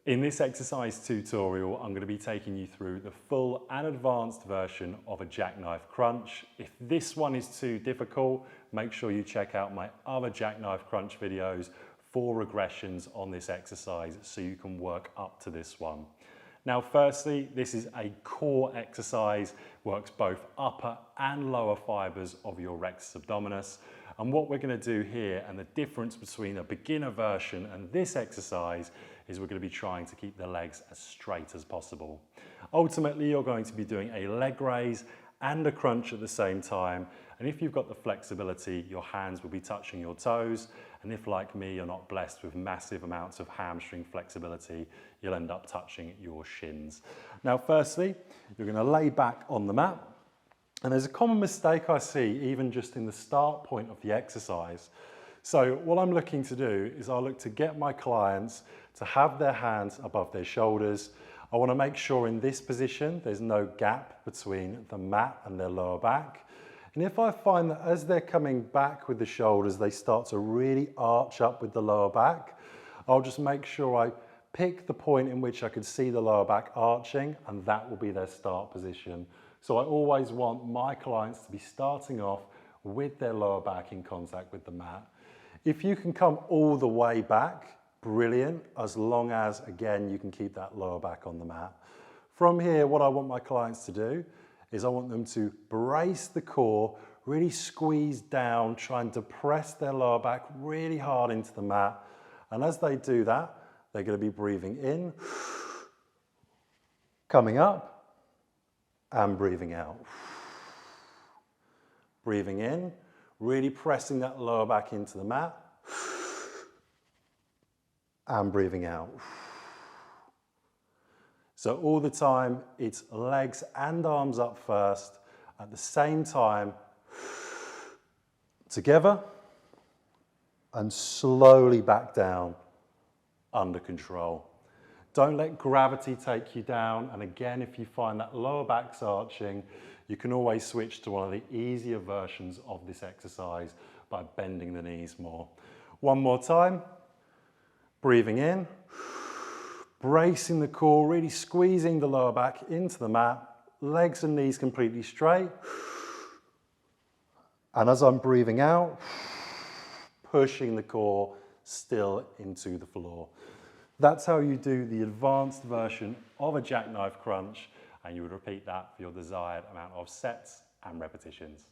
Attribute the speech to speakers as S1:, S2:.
S1: In this exercise tutorial, I'm going to be taking you through the full and advanced version of a jackknife crunch. If this one is too difficult, make sure you check out my other jackknife crunch videos for regressions on this exercise so you can work up to this one. Now, firstly, this is a core exercise, works both upper and lower fibers of your rectus abdominis. And what we're going to do here, and the difference between a beginner version and this exercise, is we're going to be trying to keep the legs as straight as possible. Ultimately, you're going to be doing a leg raise and a crunch at the same time. And if you've got the flexibility, your hands will be touching your toes. And if, like me, you're not blessed with massive amounts of hamstring flexibility, you'll end up touching your shins. Now, firstly, you're going to lay back on the mat. And there's a common mistake I see even just in the start point of the exercise. So what I'm looking to do is I'll look to get my clients to have their hands above their shoulders. I want to make sure in this position there's no gap between the mat and their lower back. And if I find that as they're coming back with the shoulders, they start to really arch up with the lower back, I'll just make sure I pick the point in which I could see the lower back arching, and that will be their start position. So I always want my clients to be starting off with their lower back in contact with the mat. If you can come all the way back, brilliant, as long as, again, you can keep that lower back on the mat. From here, what I want my clients to do is I want them to brace the core, really squeeze down, trying to press their lower back really hard into the mat. And as they do that, they're going to be breathing in, coming up, and breathing out. Breathing in, really pressing that lower back into the mat, and breathing out. So all the time, it's legs and arms up first, at the same time, together, and slowly back down, under control. Don't let gravity take you down. And again, if you find that lower back's arching, you can always switch to one of the easier versions of this exercise by bending the knees more. One more time. Breathing in, bracing the core, really squeezing the lower back into the mat, legs and knees completely straight. And as I'm breathing out, pushing the core still into the floor. That's how you do the advanced version of a jackknife crunch, and you would repeat that for your desired amount of sets and repetitions.